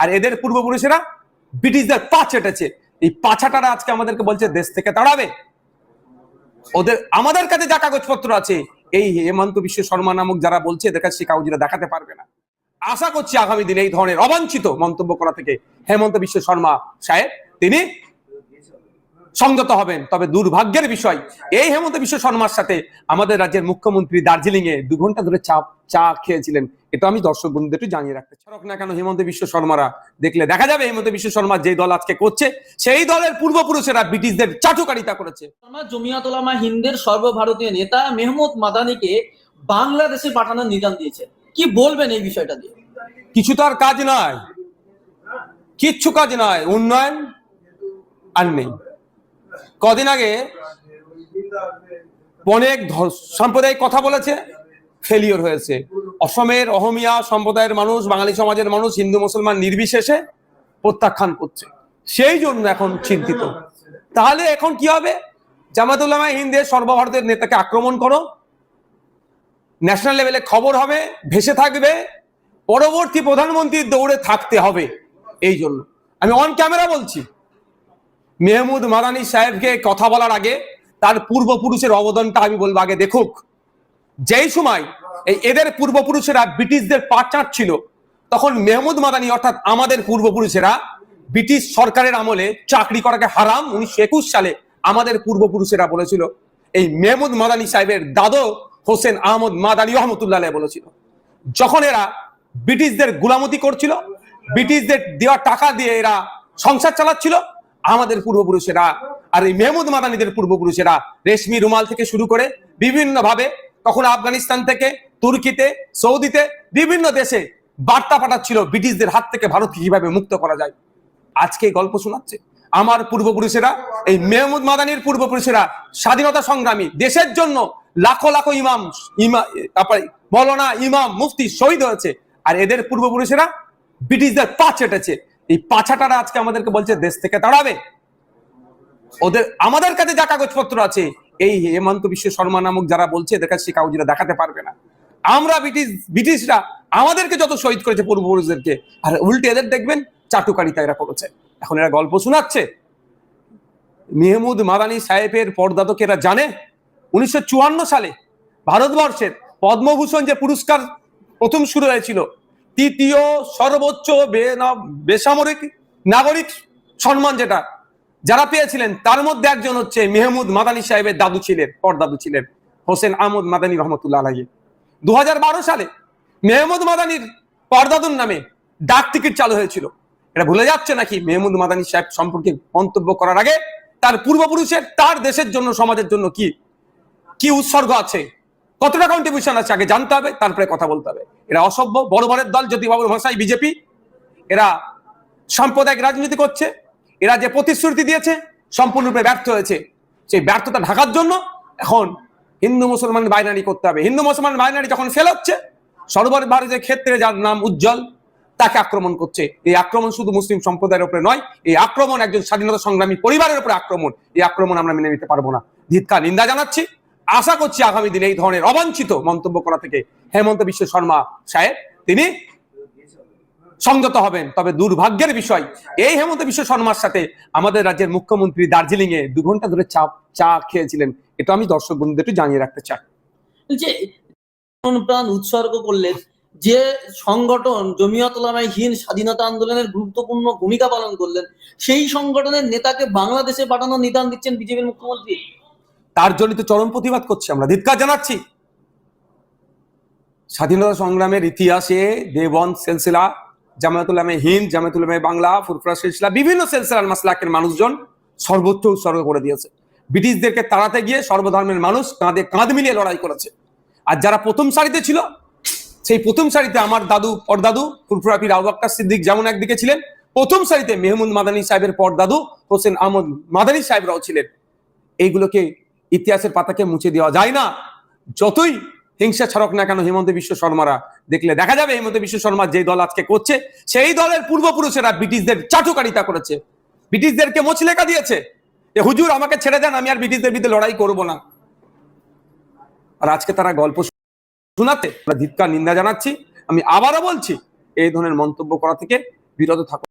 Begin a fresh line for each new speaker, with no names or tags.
আর এদের পূর্বপুরুষেরা ব্রিটিশদের পা চেটেছে। এই পাছাটারা আজকে আমাদেরকে বলছে দেশ থেকে তাড়াবে। ওদের আমাদের কাছে যা কাগজপত্র আছে, এই হেমন্ত বিশ্ব শর্মা নামক যারা বলছে এদের কাছে সেই কাগজটা দেখাতে পারবে না। আশা করছি আগামী দিনে এই ধরনের অবাঞ্ছিত মন্তব্য করা থেকে হেমন্ত বিশ্ব শর্মা সাহেব তিনি সংযত হবেন। তবে দুর্ভাগ্যের বিষয়, এই হেমন্ত বিশ্ব শর্মার সাথে আমাদের রাজ্যের মুখ্যমন্ত্রী দার্জিলিং এ 2 ঘন্টা ধরে চা খেয়েছিলেন। এটা আমি দর্শক বন্ধুদের একটু জানিয়ে রাখতে চাই। না কেন হেমন্ত বিশ্ব শর্মারা দেখলে দেখা যাবে হেমন্ত বিশ্ব শর্মা যে দল আজকে করছে সেই দলের পূর্বপুরুষেরা ব্রিটিশদের চাটুকারিতা করেছে।
জমিয়াত উলামা হিন্দের সর্বভারতীয় নেতা মেহমুদ মাদানিকে বাংলাদেশে পাঠানোর নিদান দিয়েছে, কি বলবেন এই বিষয়টা দিয়ে?
কিছু তো আর কাজ নয়, কিচ্ছু কাজ নয়, উন্নয়ন আর নেই। কদিন আগে অনেক সাম্প্রদায়িক কথা বলেছে, ফেলিওর হয়েছে। অসমের অহমিয়া সম্প্রদায়ের মানুষ, বাঙালি সমাজের মানুষ, হিন্দু মুসলমান নির্বিশেষে প্রত্যাখ্যান করছে, সেই জন্য এখন চিন্তিত। তাহলে এখন কি হবে? জামায়াত উলামা হিন্দের সর্বভারতের নেতাকে আক্রমণ করো, ন্যাশনাল লেভেলে খবর হবে, ভেসে থাকবে, পরবর্তী প্রধানমন্ত্রীর দৌড়ে থাকতে হবে। এই জন্য আমি অন ক্যামেরা বলছি, মেহমুদ মাদানি সাহেবকে কথা বলার আগে তার পূর্বপুরুষের অবদানটা আমি বলবো আগে দেখুক। যেই সময় এদের পূর্বপুরুষেরা ব্রিটিশদের পা চাটছিল, তখন মেহমুদ মাদানি অর্থাৎ আমাদের পূর্বপুরুষেরা ব্রিটিশ সরকারের আমলে চাকরি করাকে হারাম 1921 সালে আমাদের পূর্বপুরুষেরা বলেছিল। এই মেহমুদ মাদানি সাহেবের দাদু হোসেন আহমদ মাদানি রহমতুল্লাহ বলেছিল, যখন এরা ব্রিটিশদের গুলামতি করছিল, ব্রিটিশদের দেওয়া টাকা দিয়ে এরা সংসার চালাচ্ছিল, আমাদের পূর্বপুরুষেরা আর এই মেহমুদ মাদানিদের পূর্বপুরুষেরা রেশমি রুমাল থেকে শুরু করে বিভিন্ন ভাবে, কখনো আফগানিস্তান থেকে, তুর্কিতে, সৌদিতে, বিভিন্ন দেশে বার্তা পাঠাচ্ছিল ব্রিটিশদের হাত থেকে ভারতকে কিভাবে মুক্ত করা যায়। আজকে গল্প শোনাচ্ছে আমার পূর্বপুরুষেরা, এই মেহমুদ মাদানির পূর্বপুরুষেরা স্বাধীনতা সংগ্রামী, দেশের জন্য লাখো লাখো মৌলানা, ইমাম, মুফতি শহীদ হয়েছে। আর এদের পূর্বপুরুষেরা ব্রিটিশদের পা চেটেছে। এই পাছাটারা আজকে আমাদেরকে বলছে দেশ থেকে তাড়াবে। ওদের আমাদের কাছে যা কাগজপত্র আছে, এই হেমন্ত বিশ্ব শর্মা নামক যারা বলছে এদের কাছে সেই কাগজটা দেখাতে পারবে না। আমরা ব্রিটিশরা আমাদেরকে যত শহীদ করেছে পূর্বপুরুষদেরকে, আর উল্টে এদের দেখবেন চাটুকারিতা এরা করেছে। এখন এরা গল্প শোনাচ্ছে। মেহমুদ মাদানি সাহেবের পরদাদকে এরা জানে 1954 সালে ভারতবর্ষের পদ্মভূষণ যে পুরস্কার প্রথম শুরু হয়েছিল, তৃতীয় সর্বোচ্চ বেসামরিক নাগরিক সম্মান যেটা যারা পেয়েছিলেন, তার মধ্যে একজন হচ্ছে মেহমুদ মাদানি সাহেবের দাদু ছিলেন, পরদাদু ছিলেন হোসেন আহমদ মাদানি রহমতুল্লাহ আলাইহি। 2012 সালে মেহমুদ মাদানির পরদাদুর নামে ডাক টিকিট চালু হয়েছিল। এটা ভুলে যাচ্ছে নাকি? মেহমুদ মাদানি সাহেব সম্পর্কে মন্তব্য করার আগে তার পূর্বপুরুষের, তার দেশের জন্য, সমাজের জন্য কি কি উৎসর্গ আছে, কতটা কন্ট্রিবিউশন আছে, আগে জানতে হবে, তারপরে কথা বলতে হবে। এরা অসভ্য, বড় বড়ের দল, জ্যোতিবাবুর ভাষায় বিজেপি। এরা সাম্প্রদায়িক রাজনীতি করছে। এরা যে প্রতিশ্রুতি দিয়েছে সম্পূর্ণরূপে ব্যর্থ হয়েছে। সেই ব্যর্থতা ঢাকার জন্য এখন হিন্দু মুসলমান বাইনারি করতে হবে। হিন্দু মুসলমান বাইনারি যখন ফেল হচ্ছে, সর্বভারতীয় ক্ষেত্রে যার নাম উজ্জ্বল, তাকে আক্রমণ করছে। এই আক্রমণ শুধু মুসলিম সম্প্রদায়ের উপরে নয়, এই আক্রমণ একজন স্বাধীনতা সংগ্রামী পরিবারের উপরে আক্রমণ। এই আক্রমণ আমরা মেনে নিতে পারবো না। ধিক্কার, নিন্দা জানাচ্ছি। আশা করছি আগামী দিনে এই ধরনের অবাঞ্ছিত মন্তব্য করা থেকে হেমন্ত বিশ্ব শর্মা সাহেব তিনি সংযত হবেন। তবে দুর্ভাগ্যের বিষয়, এই হেমন্ত বিশ্ব শর্মার সাথে আমাদের রাজ্যের মুখ্যমন্ত্রী দার্জিলিং এ 2 ঘন্টা ধরে চা খেয়েছিলেন। এটা আমি দর্শক বন্ধুদের একটু জানিয়ে রাখতে চাই।
যে প্রাণ উৎসর্গ করলেন যে সংগঠন জমিয়াত উলামা হিন্দ স্বাধীনতা আন্দোলনের গুরুত্বপূর্ণ ভূমিকা পালন করলেন, সেই সংগঠনের নেতাকে বাংলাদেশে পাঠানোর নিদান দিচ্ছেন বিজেপির মুখ্যমন্ত্রী।
তার জন্য তো চরম প্রতিবাদ করছি, আমরা ধিক্কার জানাচ্ছি। স্বাধীনতা সংগ্রামের ইতিহাসে দেওবন্দ সিলসিলা, জামায়াত উলামা হিন্দ, জামায়াত উলামা বাংলা, ফুরফুরা সিলসিলা, বিভিন্ন সিলসিলার মাসলাকের মানুষজন সর্বোচ্চ উৎসর্গ করে দিয়েছে। ব্রিটিশদেরকে তাড়াতে গিয়ে সর্বধর্মের মানুষ কাঁধে কাঁধ মিলিয়ে লড়াই করেছে। আর যারা প্রথম সারিতে ছিল, সেই প্রথম সারিতে আমার দাদু, পরদাদু ফুরফুরা পীর আবু বকর সিদ্দিক যেমন একদিকে ছিলেন, প্রথম সারিতে মেহমুদ মাদানি সাহেবের পরদাদু হোসেন আহমদ মাদানি সাহেবরাও ছিলেন। এইগুলোকে ইতিহাসের পাতাকে মুছে দেওয়া যায় না। যতই হিংসা ছাড়ক না কেন হেমন্ত বিশ্ব শর্মারা দেখলে দেখা যাবে হেমন্ত বিশ্ব শর্মা যে দল আজকে করছে সেই দলের পূর্বপুরুষেরা ব্রিটিশদের চাটুকারিতা করেছে, ব্রিটিশদেরকে মোচলেকা দিয়েছে। হুজুর আমাকে ছেড়ে দেন, আমি আর ব্রিটিশদের বিরুদ্ধে লড়াই করব না। আর আজকে তারা গল্প শোনাতে ধিক্কার, নিন্দা জানাচ্ছি। আমি আবারও বলছি, এই ধরনের মন্তব্য করা থেকে বিরত থাকুন।